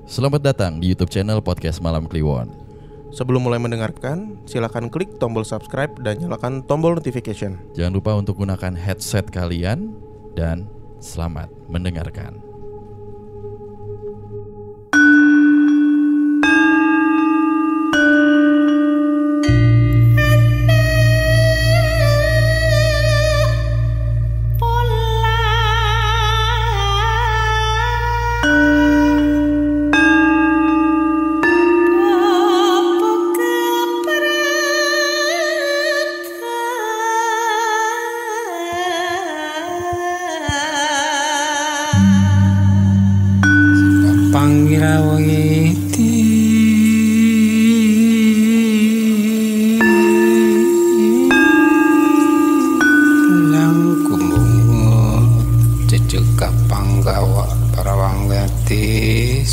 Selamat datang di YouTube channel Podcast Malam Kliwon. Sebelum mulai mendengarkan, silakan klik tombol subscribe dan nyalakan tombol notification. Jangan lupa untuk gunakan headset kalian dan selamat mendengarkan.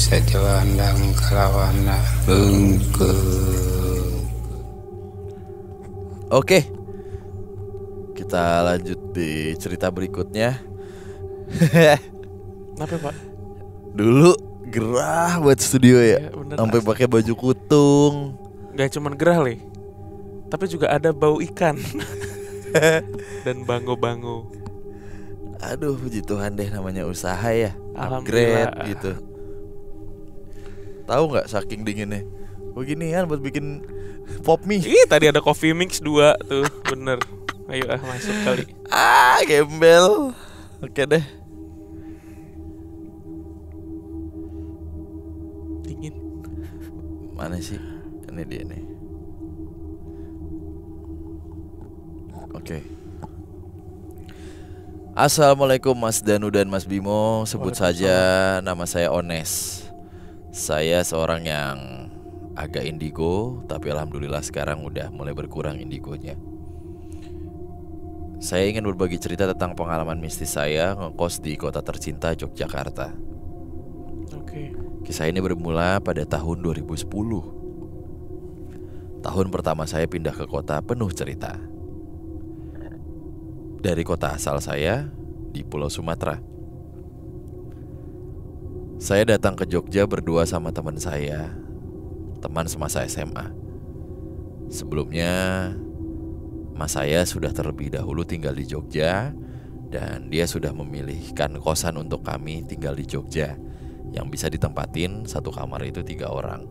Sajawandang kalawana bengke. Oke, kita lanjut di cerita berikutnya. Kenapa Pak? Dulu gerah buat studio ya, sampai pakai baju kutung. Gak cuman gerah Le, tapi juga ada bau ikan dan bango-bango. Aduh, puji Tuhan deh, namanya usaha ya, upgrade gitu. Tahu nggak saking dinginnya beginian buat bikin pop mie. Ih, tadi ada coffee mix 2 tuh, bener. Ayo masuk kali. Gembel. Oke deh. Dingin. Mana sih? Ini dia nih. Oke. Assalamualaikum Mas Danu dan Mas Bimo. Sebut saja nama saya Ones. Saya seorang yang agak indigo, tapi alhamdulillah sekarang udah mulai berkurang indigonya. Saya ingin berbagi cerita tentang pengalaman mistis saya ngekos di kota tercinta Yogyakarta. Oke. Kisah ini bermula pada tahun 2010. Tahun pertama saya pindah ke kota penuh cerita. Dari kota asal saya di Pulau Sumatera. Saya datang ke Jogja berdua sama teman saya, teman semasa SMA. Sebelumnya, mas saya sudah terlebih dahulu tinggal di Jogja, dan dia sudah memilihkan kosan untuk kami tinggal di Jogja, yang bisa ditempatin satu kamar itu 3 orang.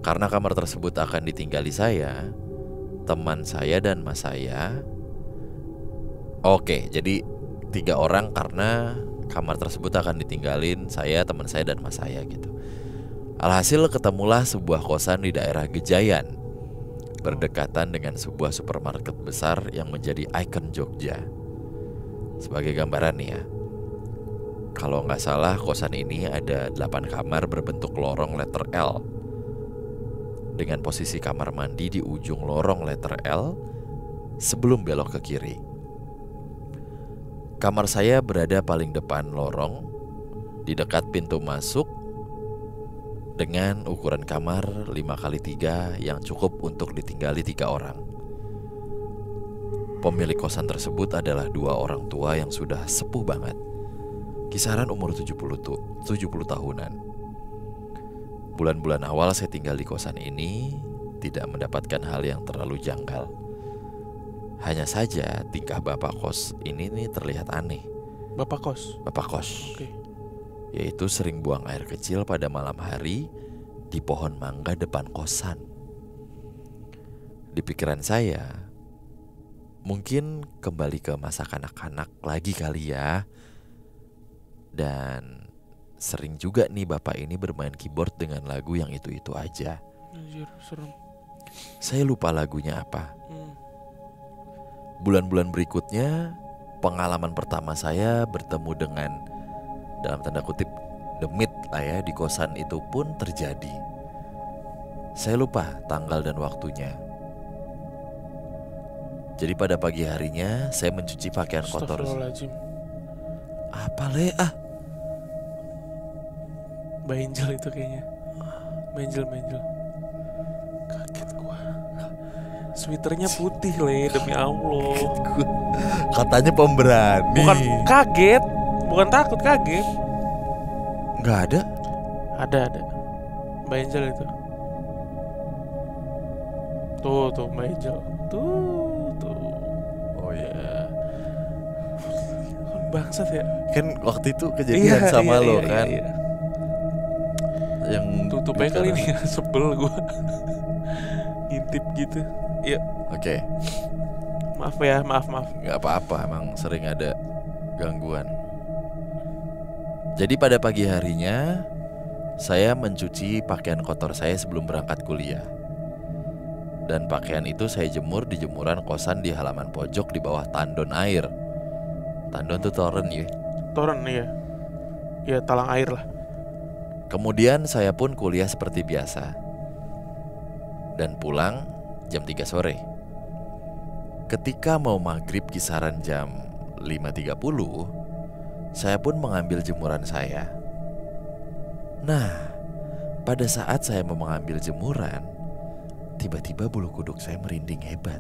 Karena kamar tersebut akan ditinggali saya, teman saya dan mas saya. Oke, jadi 3 orang karena kamar tersebut akan ditinggalin saya, teman saya, dan mas saya gitu. Alhasil ketemulah sebuah kosan di daerah Gejayan, berdekatan dengan sebuah supermarket besar yang menjadi ikon Jogja. Sebagai gambaran nih ya, kalau nggak salah kosan ini ada 8 kamar berbentuk lorong letter L, dengan posisi kamar mandi di ujung lorong letter L sebelum belok ke kiri. Kamar saya berada paling depan lorong, di dekat pintu masuk, dengan ukuran kamar 5x3 yang cukup untuk ditinggali 3 orang. Pemilik kosan tersebut adalah 2 orang tua yang sudah sepuh banget, kisaran umur 70 tahunan. Bulan-bulan awal saya tinggal di kosan ini tidak mendapatkan hal yang terlalu janggal. Hanya saja tingkah bapak kos ini nih terlihat aneh. Bapak kos? Bapak kos. Oke. Yaitu sering buang air kecil pada malam hari di pohon mangga depan kosan. Di pikiran saya, mungkin kembali ke masa kanak-kanak lagi kali ya. Dan sering juga nih bapak ini bermain keyboard dengan lagu yang itu-itu aja. Anjir, serem. Saya lupa lagunya apa. Bulan-bulan berikutnya, pengalaman pertama saya bertemu dengan, dalam tanda kutip, demit lah ya, di kosan itu pun terjadi. Saya lupa tanggal dan waktunya. Jadi pada pagi harinya saya mencuci pakaian kotor. Astagfirullahaladzim. Apa le? Benjel itu kayaknya. Benjel. Kaget gua. Sweaternya putih Le, demi Allah. Katanya pemberani. Bukan kaget, bukan takut, kaget. Nggak ada. Ada Mbak Angel itu. Tuh Mbak Angel. Tuh. Oh iya. Bangsat ya. Kan waktu itu kejadian sama lo kan. Iya. Yang Tutupnya kali ini sebel gue. Ngintip gitu. Iya. Oke. Maaf ya, maaf. Gak apa-apa, emang sering ada gangguan. Jadi pada pagi harinya saya mencuci pakaian kotor saya sebelum berangkat kuliah. Dan pakaian itu saya jemur di jemuran kosan di halaman pojok di bawah tandon air. Tandon tuh toren ya. Toren iya. Ya talang air lah. Kemudian saya pun kuliah seperti biasa. Dan pulang jam 3 sore. Ketika mau maghrib kisaran jam 5.30, saya pun mengambil jemuran saya. Nah, pada saat saya mau mengambil jemuran, tiba-tiba bulu kuduk saya merinding hebat.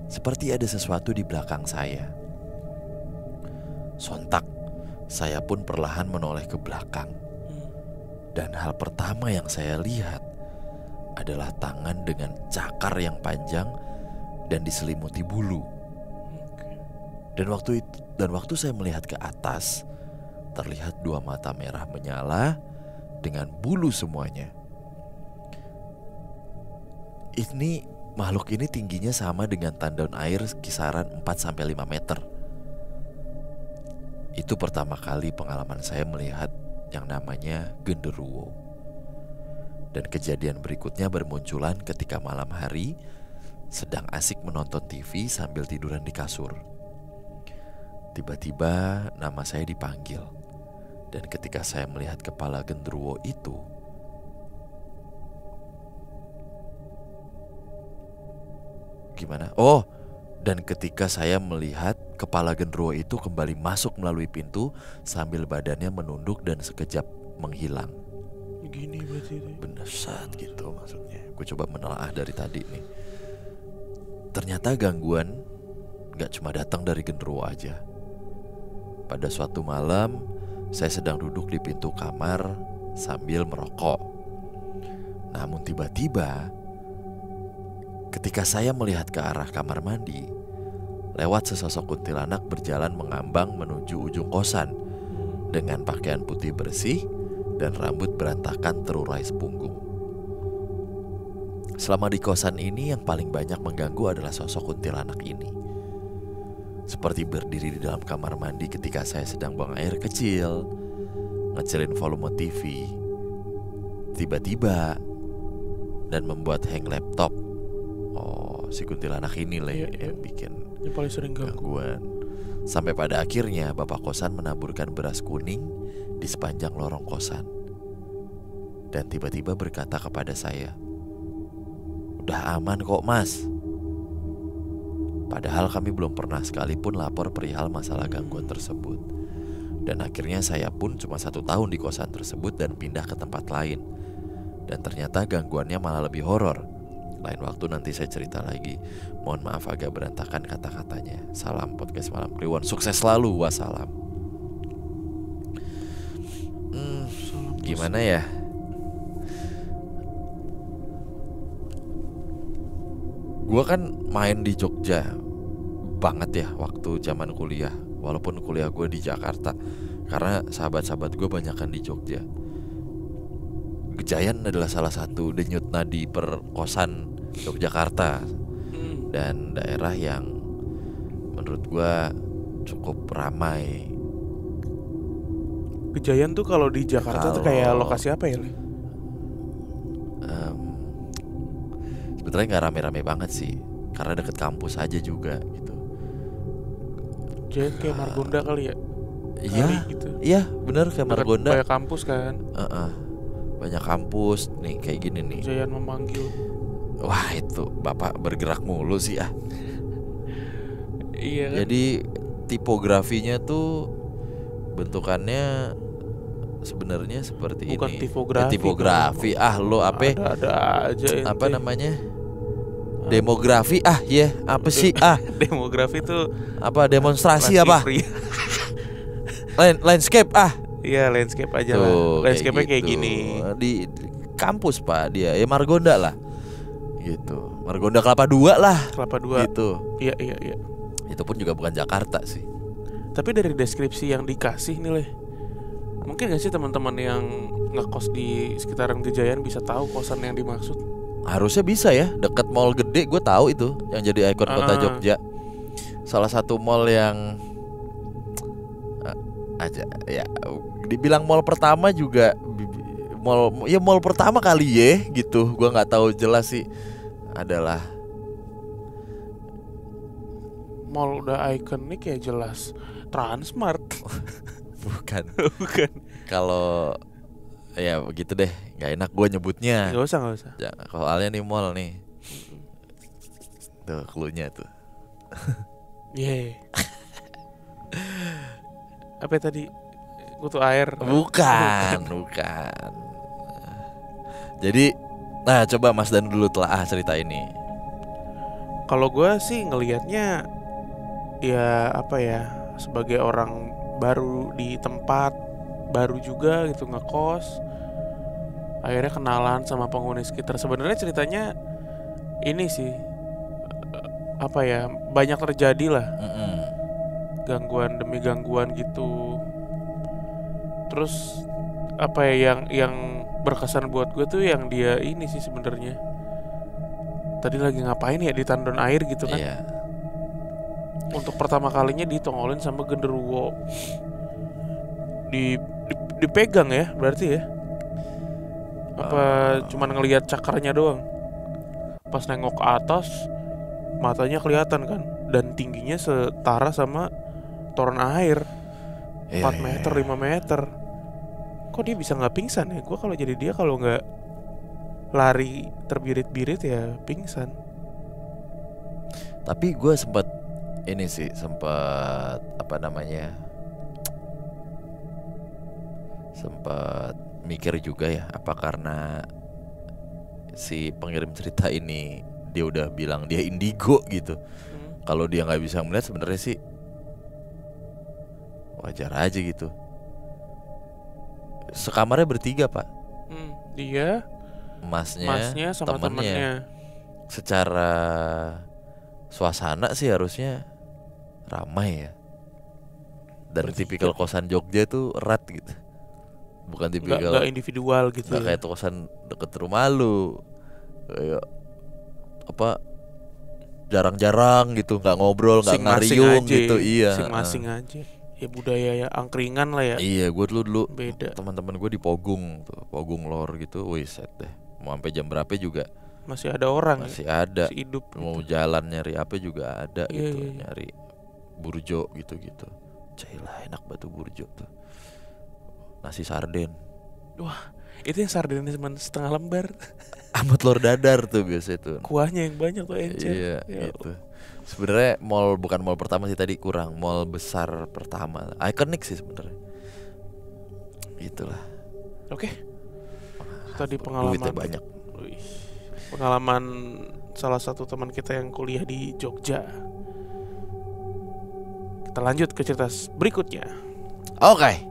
Seperti ada sesuatu di belakang saya. Sontak, saya pun perlahan menoleh ke belakang. Dan hal pertama yang saya lihat adalah tangan dengan cakar yang panjang dan diselimuti bulu. Dan waktu saya melihat ke atas, terlihat 2 mata merah menyala dengan bulu semuanya. Makhluk ini tingginya sama dengan tandon air kisaran 4-5 meter. Itu pertama kali pengalaman saya melihat yang namanya genderuwo. Dan kejadian berikutnya bermunculan ketika malam hari sedang asik menonton TV sambil tiduran di kasur. Tiba-tiba nama saya dipanggil. Dan ketika saya melihat kepala genderuwo itu, dan ketika saya melihat kepala genderuwo itu kembali masuk melalui pintu sambil badannya menunduk dan sekejap menghilang. Gini berarti itu. Bener saat gitu maksudnya. Gue coba menelaah dari tadi nih. Ternyata gangguan gak cuma datang dari genderuwo aja. Pada suatu malam, saya sedang duduk di pintu kamar sambil merokok. Namun tiba-tiba, ketika saya melihat ke arah kamar mandi, lewat sesosok kuntilanak berjalan mengambang menuju ujung kosan dengan pakaian putih bersih dan rambut berantakan terurai sepunggung. Selama di kosan ini yang paling banyak mengganggu adalah sosok kuntilanak ini. Seperti berdiri di dalam kamar mandi ketika saya sedang buang air kecil, ngecilin volume TV, tiba-tiba, dan membuat hang laptop. Oh, si kuntilanak ini lah yang bikin yang paling sering gangguan. Sampai pada akhirnya bapak kosan menaburkan beras kuning di sepanjang lorong kosan. Dan tiba-tiba berkata kepada saya, "Udah aman kok mas." Padahal kami belum pernah sekalipun lapor perihal masalah gangguan tersebut. Dan akhirnya saya pun cuma 1 tahun di kosan tersebut dan pindah ke tempat lain. Dan ternyata gangguannya malah lebih horor. Lain waktu nanti saya cerita lagi. Mohon maaf agak berantakan kata-katanya. Salam podcast Malam Kliwon. Sukses selalu. Wassalam. Gimana ya? Gue kan main di Jogja banget ya waktu zaman kuliah. Walaupun kuliah gue di Jakarta, karena sahabat-sahabat gue banyakan di Jogja. Gejayan adalah salah satu denyut nadi perkosan Yogyakarta. Dan daerah yang menurut gue cukup ramai. Gejayan tuh kalau di Jakarta tuh kayak lokasi apa ya? Sebetulnya gak rame-rame banget sih, karena deket kampus aja juga gitu. Jadi kayak Margonda kali ya? Iya gitu. Iya bener kayak Margonda. Banyak kampus kan? Banyak kampus nih kayak gini nih. Gejayan memanggil. Wah itu bapak bergerak mulu sih ah. Iya kan? Jadi tipografinya tuh bentukannya sebenarnya seperti bukan ini. tipografi. Tipografi lo apa? Ada aja ente. Apa namanya? Demografi apa sih Demografi tuh apa demonstrasi apa? Landscape Iya, landscape aja lah. Tuh, Landscape-nya kayak gitu. gini. Di kampus Pak dia. Ya Margonda lah. Gitu. Margonda Kelapa 2 lah. Kelapa 2. Gitu. Iya. Itu pun juga bukan Jakarta sih. Tapi dari deskripsi yang dikasih nih, mungkin gak sih teman-teman yang ngekos di sekitaran Gejayan bisa tahu kosan yang dimaksud? Harusnya bisa ya. Dekat mall gede gue tahu itu yang jadi ikon kota Jogja. Salah satu mall yang aja ya dibilang mall pertama juga mall pertama kali ya gitu. Gua nggak tahu jelas sih adalah Mall udah ikonik ya jelas Transmart. bukan. Bukan. Kalau ya begitu deh, nggak enak gue nyebutnya. Gak usah. Ya, soalnya nih mall nih. Tuh cluenya tuh. Yeay. Apa tadi? Kutu air. Bukan. Jadi, nah coba Mas Dan dulu telah cerita ini. Kalau gue sih ngelihatnya ya apa ya, sebagai orang baru di tempat baru juga gitu ngekos, akhirnya kenalan sama penghuni sekitar. Sebenarnya ceritanya ini sih apa ya, banyak terjadi lah gangguan demi gangguan gitu. Terus apa ya yang berkesan buat gue tuh yang dia ini sih sebenarnya. Tadi lagi ngapain ya di tandon air gitu kan? Iya. Untuk pertama kalinya ditongolin sama genderuwo. Dipegang ya berarti ya? Apa cuman ngelihat cakarnya doang? Pas nengok ke atas matanya kelihatan kan, dan tingginya setara sama toren air 4 meter 5 meter. Kok dia bisa nggak pingsan ya? Gue kalau jadi dia, kalau nggak lari terbirit-birit ya pingsan. Tapi gue sempat apa namanya, sempat mikir juga ya, apa karena si pengirim cerita ini dia udah bilang dia indigo gitu. Kalau dia nggak bisa melihat, sebenarnya sih wajar aja gitu. Sekamarnya bertiga Pak. Dia, masnya sama temennya. Secara suasana sih harusnya ramai ya. Dan Bertiga. tipikal kosan Jogja tuh erat gitu. Bukan tipikal Nggak individual gitu. nggak Ya. kayak kosan deket rumah lu. Kayak apa, jarang-jarang gitu, nggak ngobrol, nggak Masing-masing ngariung aja, gitu. Iya. Masing-masing aja. Ya budaya ya angkringan lah ya. Iya, gue dulu Beda. teman-teman gue di Pogung tuh, Pogung Lor gitu. Wih set deh. Mau sampai jam berapa juga Masih ada orang masih ya. ada. Masih hidup. Mau jalan nyari apa juga ada Iya, gitu. iya. Nyari burjo gitu-gitu. Cailah enak batu burjo tuh. Nasi sarden. Wah, itu yang sardennya cuma setengah lembar. Sama telur dadar tuh biasa tuh. Kuahnya yang banyak tuh encer. Iya, Ya. gitu. Sebenarnya bukan mall pertama sih tadi, kurang mall besar pertama. Ikonik sih sebenarnya. Itulah. Oke. Tadi Duitnya pengalaman banyak. Wih, pengalaman salah satu teman kita yang kuliah di Jogja. Kita lanjut ke cerita berikutnya. Oke.